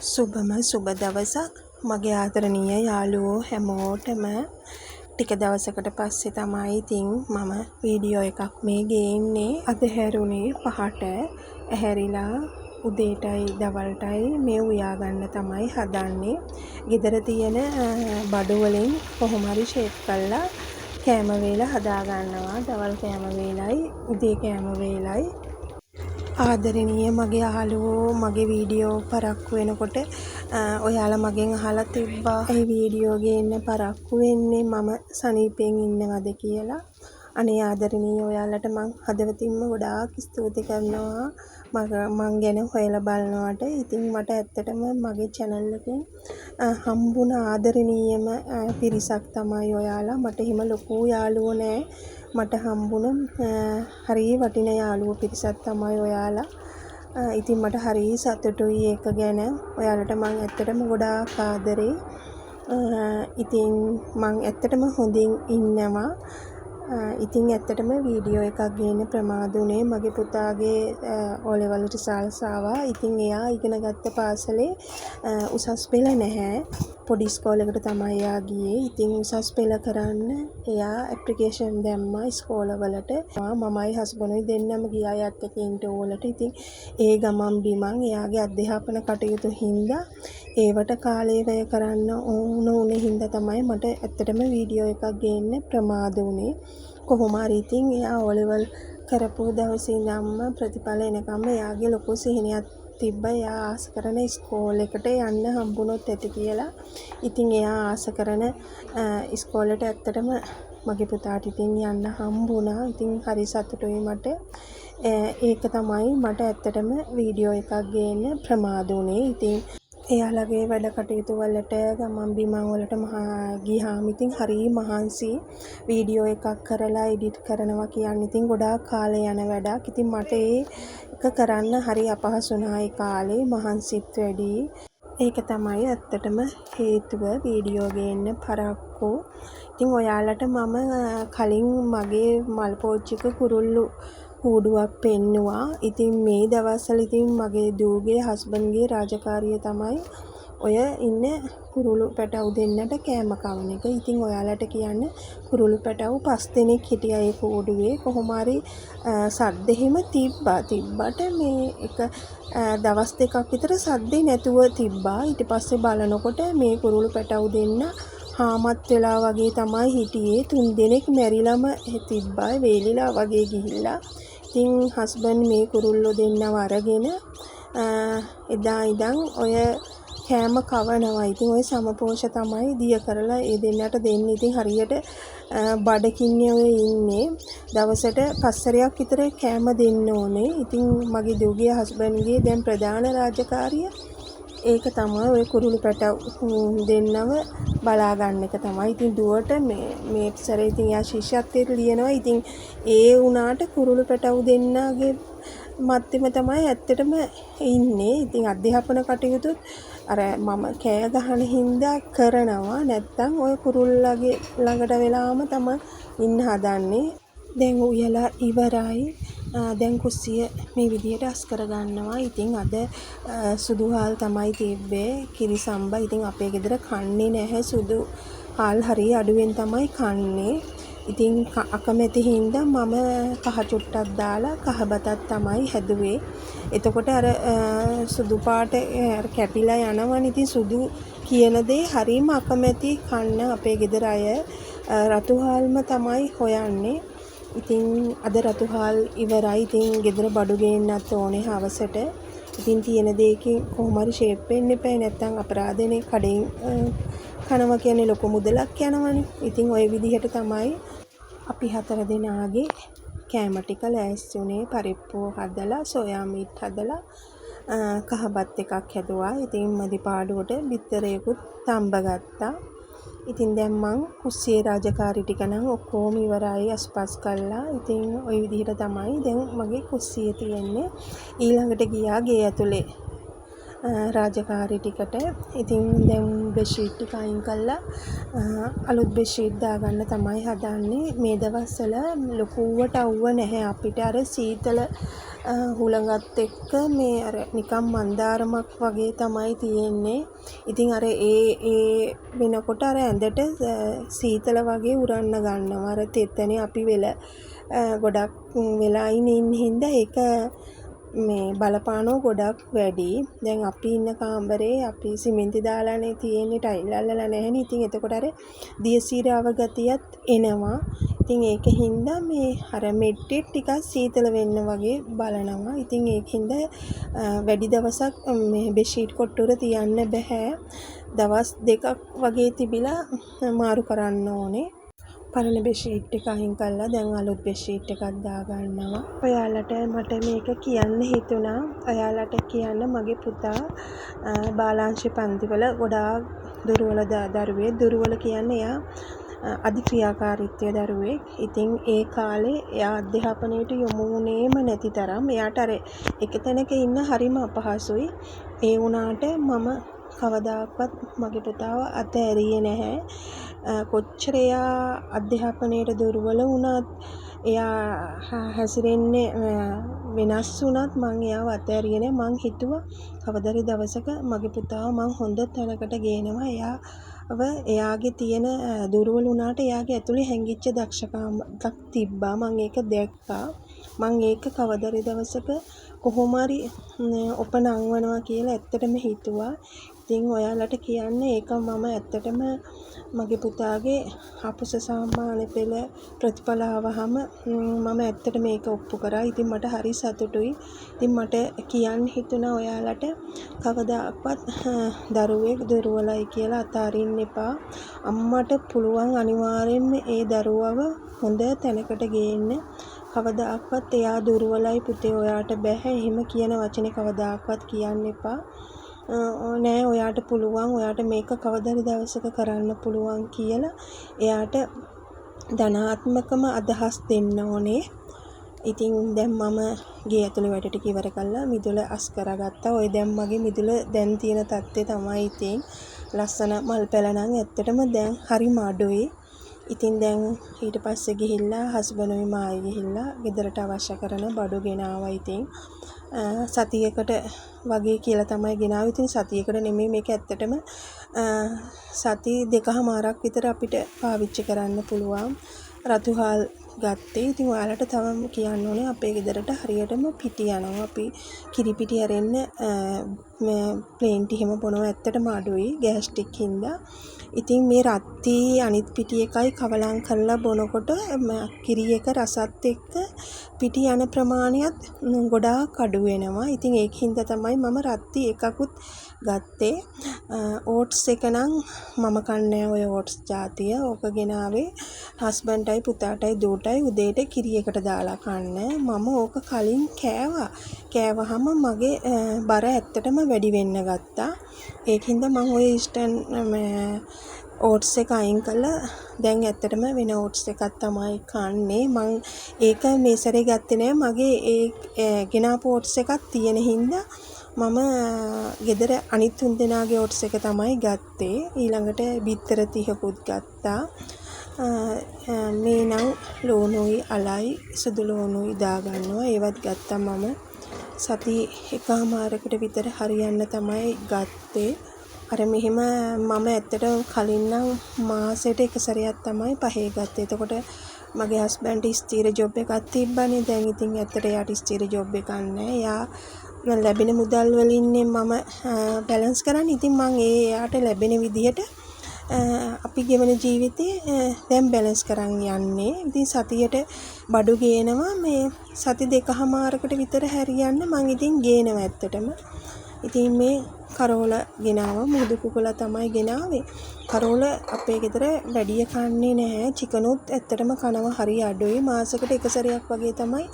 සුබ දවසක් මගේ ආදරණීය යාළුවෝ හැමෝටම ටික දවසකට පස්සේ තමයි ඉතින් මම වීඩියෝ එකක් මේ ගේන්නේ. අද හැරුණේ 5ට ඇහැරිලා උදේටයි දවල්ටයි මේ උයා ගන්න තමයි හදන්නේ. ගෙදර තියෙන බඩු වලින් කොහොම හරි ෂේප් කරලා කෑම වේල හදා ගන්නවා. දවල් කෑම වේලයි උදේ කෑම වේලයි. ආදරණීය මගේ යාළුවෝ මගේ වීඩියෝ පරක්කු වෙනකොට ඔයාලා මගෙන් අහලා තිබ්බා ඒ වීඩියෝ ගේන්න පරක්කු වෙන්නේ මම සනීපෙන් ඉන්නවද කියලා. අනේ ආදරණීය ඔයාලට මං හදවතින්ම ගොඩාක් ස්තුති කරනවා මං ගැන හොයලා බලනවට. ඉතින් මට ඇත්තටම මගේ channel එකෙන් හම්බුණ ආදරණීයම පිරිසක් තමයි ඔයාලා. මට එහෙම ලොකු යාළුවෝ නෑ. මට හම්බුණ හරිය වටින යාළුවෝ පිරිසක් තමයි ඔයාලා. ඉතින් මට හරිය සතුටුයි ඒක ගැන. ඔයාලට මං ඇත්තටම ගොඩාක් ආදරේ. ඉතින් මං ඇත්තටම හොඳින් ඉන්නවා. ඉතින් ඇත්තටම වීඩියෝ එකක් ගේන්න ප්‍රමාද වුණේ මගේ පුතාගේ O level රිසල්ට්ස් ආවා. ඉතින් එයා ඉගෙන ගත්ත පාසලේ උසස් පෙළ නැහැ. පොඩි ඉස්කෝලේකට තමයි එයා ගියේ. ඉතින් උසස් පෙළ කරන්න එයා ඇප්ලිකේෂන් දැම්මා ඉස්කෝලවලට. මමයි හස්බන්ඩ්යි දෙන්නම ගියා යත් එක ඉන්ටර්වලට. ඉතින් ඒ ගමන් බිමන් එයාගේ අධ්‍යාපන කටයුතු හින්දා ඒවට කාලය වැය කරන්න ඕන හින්දා තමයි මට ඇත්තටම වීඩියෝ එකක් ගේන්න ප්‍රමාද වුණේ. කොහොම හරි ඉතින් එයා O level කරපු දවසේ ඉඳන්ම ප්‍රතිඵල එනකම් එයාගේ ලොකු සිහිනයක් තිබ්බා. එයා ආස කරන ඉස්කෝලේකට යන්න හම්බුනොත් ඇති කියලා. ඉතින් එයා ආස කරන ඉස්කෝලේට ඇත්තටම මගේ පුතාට ඉතින් යන්න හම්බුණා. ඉතින් හරි සතුටුයි මට. ඒක තමයි මට ඇත්තටම වීඩියෝ එකක් ගේන්න ප්‍රමාද වුණේ. ඉතින් එයාලගේ වැඩ කටයුතු වලට ගමන් බිමන් වලට ගියාම ඉතින් හරිය මහන්සි. වීඩියෝ එකක් කරලා එඩිට් කරනවා කියන්නේ ඉතින් ගොඩාක් කාලේ යන වැඩක්. ඉතින් මට ඒක කරන්න හරි අපහසු වුණා ඒ කාලේ. මහන්සිත් වැඩි. ඒක තමයි ඇත්තටම හේතුව වීඩියෝ ගේන්න පරක්කු. ඉතින් ඔයාලට මම කලින් මගේ මල් පෝච්චික කුරුල්ලු කූඩුවක් පෙන්නුවා. ඉතින් මේ දවස්වල ඉතින් මගේ දූගේ හස්බන්ඩ්ගේ රාජකාරිය තමයි ඔය ඉන්න කුරුළු පැටව් දෙන්නට කෑම කවන එක. ඉතින් ඔයාලට කියන්න කුරුළු පැටව් 5 දෙනෙක් හිටියා ඒ කූඩුවේ. කොහොම හරි සද්ද එහෙම තිබ්බට මේ එක දවස් දෙකක් විතර සද්දේ නැතුව තිබ්බා. ඊට පස්සේ බලනකොට මේ කුරුළු පැටව් දෙන්න හාමත් වෙලා වගේ තමයි හිටියේ. 3 දෙනෙක් මැරිලාම තිබ්බා. වේලිලා වගේ ගිහිල්ලා. ඉතින් හස්බන්ඩ් මේ කුරුල්ලෝ දෙන්නව අරගෙන එදා ඉඳන් ඔය කෑම කවනවා. ඉතින් ඔය සමපෝෂ තමයි දිය කරලා ඒ දෙන්නට දෙන්නේ. ඉතින් හරියට බඩකින්නේ ඔය ඉන්නේ. දවසට 5 සැරයක් විතර කෑම දෙන්න ඕනේ. ඉතින් මගේ දුවගේ හස්බන්ඩ්ගේ දැන් ප්‍රධාන රාජකාරිය ඒක තමයි ඔය කුරුළු පැටව් දෙන්නව බලා ගන්න එක තමයි. ඉතින් දුවට මේ සැරේ ඉතින් යා ශිෂ්‍යත්වයට ලියනවා. ඉතින් ඒ වුණාට කුරුළු පැටව් දෙන්නගේ මැත්තේම තමයි ඇත්තටම ඉන්නේ. ඉතින් අධ්‍යාපන කටයුතු අර මම කෑ ගහන හින්දා කරනවා. නැත්තම් ඔය කුරුල්ලගේ ළඟට වෙලාම තමයි ඉන්න හදන්නේ. දැන් උයලා ඉවරයි. දැන් කුස්සිය මේ විදියට අස් කර ගන්නවා. ඉතින් අද සුදු හාල් තමයි තිබ්බේ කිරි සම්බා. ඉතින් අපේ ගෙදර කන්නේ නැහැ සුදු හාල්. හරිය අඩුවෙන් තමයි කන්නේ. ඉතින් අකමැති හින්දා මම කහ චුට්ටක් දාලා කහ බතක් තමයි හැදුවේ. එතකොට අර සුදු පාට කැපිලා යනවනේ. ඉතින් සුදු කියන දේ හරීම අකමැති කන්න අපේ ගෙදර අය. රතු හාල්ම තමයි හොයන්නේ. ඉතින් අද රතු හාල් ඉවරයි. ඉතින් ගෙදර බඩු ගේන්නත් ඕනේ හවසට. ඉතින් තියෙන දෙයකින් කොහොම හරි ෂේප් වෙන්න එපා. නැත්තම් අපරාධනේ කඩෙන් කනවා කියන්නේ ලොකු මුදලක් යනවනේ. ඉතින් ওই විදිහට තමයි අපි 4 දෙනාගේ කෑම ටික ලෑස්ති උනේ. පරිප්පුව හදලා සෝයා මීට් හදලා කහබත් එකක් හැදුවා. ඉතින් මදි පාඩුවට බිත්තරයකුත් තම්බ ගත්තා. ඉතින් දැන් මං කුස්සියේ රාජකාරී ටික නම් ඔක්කොම ඉවරයි අස්පස් කළා. ඉතින් ওই විදිහට තමයි දැන් මගේ කුස්සිය තියෙන්නේ. ඊළඟට ගියා ගේ ඇතුලේ රාජකාරී ටිකට. ඉතින් දැන් බෙඩ්ෂීට් ටික අයින් කළා අලුත් බෙඩ්ෂීට් දාගන්න තමයි හදන්නේ. මේ දවස්වල ලොකුවට අවුව නැහැ අපිට. අර සීතල හුළඟත් එක්ක මේ අර නිකම් මන්දාරමක් වගේ තමයි තියෙන්නේ. ඉතින් අර ඒ වෙනකොට අර ඇඳට සීතල වගේ උරන්න ගන්නවා. අර තෙතනේ අපි ගොඩක් වෙලා ඉන්න හින්දා ඒක මේ බලපානෝ ගොඩක් වැඩි. දැන් අපි ඉන්න කාමරේ අපි සිමෙන්ති දාලානේ තියෙන්නේ, ටයිල් අල්ලලා නැහැනේ. ඉතින් එතකොට අර දියසීරාව ගතියත් එනවා. ඉතින් ඒකින්ද මේ අර මෙට්ටේ ටිකක් සීතල වෙන්න වගේ බලනවා. ඉතින් ඒකින්ද වැඩි දවසක් මේ බෙඩ්ෂීට් කොට්ටුර තියන්න බෑ. දවස් 2ක් වගේ තිබිලා මාරු කරන්න ඕනේ. පරණ බෙඩ්ෂීට් එක අයින් කරලා දැන් අලුත් බෙඩ්ෂීට් එකක් දාගන්නවා. ඔයාලට මට මේක කියන්න හිතුණා. ඔයාලට කියන්න මගේ පුතා බාලාංශ පන්තිවල ගොඩාක් දුර්වල දරුවෙක්. දුර්වල කියන්නේ එයා අධික්‍රියාකාරීත්වය දරුවෙක්. ඉතින් ඒ කාලේ එයා අධ්‍යාපනයට යොමු වුණේම නැති තරම්. එයාට අර එක තැනක ඉන්න හරිම අපහසුයි. ඒ වුණාට මම කවදාකවත් මගේ පුතාව අතෑරියේ නැහැ. කොච්චර එයා අධ්‍යාපනයට දුර්වල වුණත් එයා හැසිරෙන්නේ වෙනස් වුණත් මං එයාව අතෑරියේ නැහැ. මං හිතුවා කවදාරි දවසක මගේ පුතාව මං හොඳ තැනකට ගේනවා. එයාගේ තියෙන දුර්වල වුණාට එයාගේ ඇතුලේ හැංගිච්ච දක්ෂකමක් තිබ්බා. මං ඒක දැක්කා. මං ඒක කවදාරි දවසක කොහොම හරි උපනංවනවා කියලා ඇත්තටම හිතුවා. ඉතින් ඔයාලට කියන්න ඒක මම ඇත්තටම මගේ පුතාගේ අපුස සාමාන්‍ය පෙළ ප්‍රතිඵල ආවහම මම ඇත්තට මේක ඔප්පු කරා. ඉතින් මට හරි සතුටුයි. ඉතින් මට කියන්න හිතුණා ඔයාලට කවදාවත් දරුවෙක් දුර්වලයි කියලා අතාරින්න එපා. අම්මට පුළුවන් අනිවාර්යෙන්ම ඒ දරුවව හොඳ තැනකට ගේන්න. කවදාවත් එයා දුර්වලයි පුතේ ඔයාට බෑ එහෙම කියන වචනේ කවදාවත් කියන්න එපා. නෑ ඔයාට පුළුවන්, ඔයාට මේක කවදාරි දවසක කරන්න පුළුවන් කියලා එයාට ධනාත්මකම අදහස් දෙන්න ඕනේ. ඉතින් දැන් මම ගේ ඇතුලේ වැඩ ටික ඉවර කළා. මිදුල අස් කරගත්තා. ඔය දැන් මගේ මිදුල දැන් තියෙන තත්ත්වය තමයි. ඉතින් ලස්සන මල් පැල නම් ඇත්තටම දැන් හරිම අඩුයි. ඉතින් දැන් ඊට පස්සේ ගිහිල්ලා හස්බන්ඩ්ුයි මායි ගිහිල්ලා ගෙදරට අවශ්‍ය කරන බඩු ගෙනාවා. ඉතින් සතියකට වගේ කියලා තමයි ගෙනාවේ. ඉතින් සතියකට නෙමෙයි මේක ඇත්තටම සති 2කමාරක් විතර අපිට පාවිච්චි කරන්න පුළුවන්. රතුහාල් ගත්තේ. ඉතින් ඔයාලට තව කියන්න ඕනේ අපේ ගෙදරට හරියටම පිටි යනවා. අපි කිරි පිටි ඇරෙන්න ප්ලේන් ටී හැම බොනවා ඇත්තටම අඩුයි ගෑස්ට්‍රික් හින්දා. ඉතින් මේ රත්ති අනිත් පිටි එකයි කවලම් කරලා බොනකොට කිරි එක රසත් එක්ක පිටි යන ප්‍රමාණයත් ගොඩාක් අඩු වෙනවා. ඉතින් ඒකින්ද තමයි මම රත්ති එකකුත් ගත්තේ. ඕට්ස් එක නම් මම කන්නේ ඔය ඕට්ස් ජාතිය. ඕක ගෙනාවේ හස්බන්ඩ්ටයි පුතාටයි දුවටයි උදේට කිරි එකට දාලා කන්න. මම ඕක කලින් කෑවා. කෑවහම මගේ බර ඇත්තටම වැඩි වෙන්න ගත්තා. ඒකින්ද මම ඔය ඕට්ස් එක අයින් කළා. දැන් ඇත්තටම වෙන ඕට්ස් එකක් තමයි කන්නේ. මං ඒක මේ සැරේ ගත්තේ නෑ. මගේ ඒ ගෙනාපු ඕට්ස් එකක් තියෙන හින්දා මම ගෙදර අනිත් තුන් දෙනාගේ ඕට්ස් එක තමයි ගත්තේ. ඊළඟට බිත්තර 30කුත් ගත්තා. මේ නම් ලෝණුයි අලයි සුදු ලෝණුයි දාගන්නවා. ඒවත් ගත්තා මම. සති 1කමාරකට විතර හරියන්න තමයි ගත්තේ. අර මෙහෙම මම ඇත්තට කලින් නම් මාසෙට එක සැරයක් තමයි පහේ ගත්තේ. එතකොට මගේ හස්බන්ඩ් ස්ථිර ජොබ් එකක් තිබ්බනේ. දැන් ඉතින් ඇත්තට එයාට ස්ථිර ජොබ් එකක් නැහැ. එයා ලැබෙන මුදල් වලින් මම බැලන්ස් කරන්නේ. ඉතින් මම එයාට ලැබෙන විදිහට අපි ගෙවන ජීවිතේ දැන් බැලන්ස් කරන් යන්නේ. ඉතින් සතියට බඩු ගේනවා. මේ සති 2කමාරකට විතර හැරියන්න මම ඉතින් ගේනවා ඇත්තටම. ඉතින් මේ කරෝල ගෙනාවා. මුහුදු කුකුලා තමයි ගෙනාවේ. කරෝල අපේ ගෙදර වැඩිය කන්නේ නැහැ. චිකනුත් ඇත්තටම කනවා හරි අඩුයි. මාසෙකට එක සැරයක් වගේ තමයි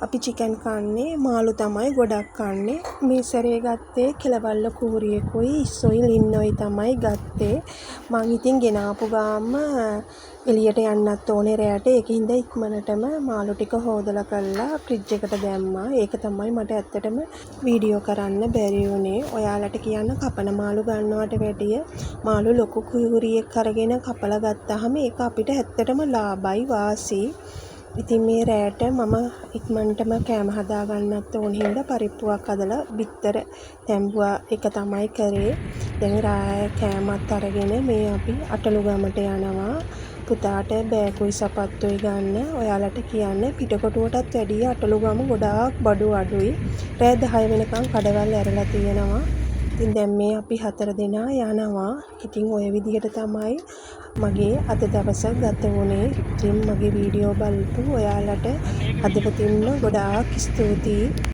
අපි චිකන් කන්නේ. මාළු තමයි ගොඩක් කන්නේ. මේ සැරේ ගත්තේ කෙලවල්ල කූරියකුයි ඉස්සොයි ලින්නොයි තමයි ගත්තේ. මං ඉතින් ගෙනාපු ගාම එළියට යන්නත් ඕනේ රැයට. ඒකින්ද ඉක්මනටම මාළු ටික හොදලා කරලා ෆ්‍රිජ් එකට දැම්මා. ඒක තමයි මට ඇත්තටම වීඩියෝ කරන්න බැරි වුණේ. ඔයාලට කියන්න කපන මාළු ගන්නවට වැඩිය මාළු ලොකු කුරියක් අරගෙන කපලා ගත්තාම ඒක අපිට ඇත්තටම ලාභයි වාසි. ඉතින් මේ රෑට මම ඉක්මනටම කෑම හදාගන්නත් ඕන හින්දා පරිප්පුවක් හදලා බිත්තර තැඹුවා එක තමයි කරේ. දැන් රාය කෑමත් අරගෙන මේ අපි අටලුගමට යනවා. පුතාට බෑගුයි සපත්තුයි ගන්න. ඔයාලට කියන්න පිටකොටුවටත් වැඩිය අටලුගම ගොඩාක් බඩු අඩුයි. රෑ 10 වෙනකන් කඩවල් ඇරලා තියෙනවා. ඉතින් දැන් මේ අපි 4 දෙනා යනවා. ඉතින් ඔය විදිහට තමයි මගේ අද දවස ගත වුණේ. ඉතින් මගේ වීඩියෝ බලපු ඔයාලට හදවතින්ම ගොඩාක් ස්තුතියි.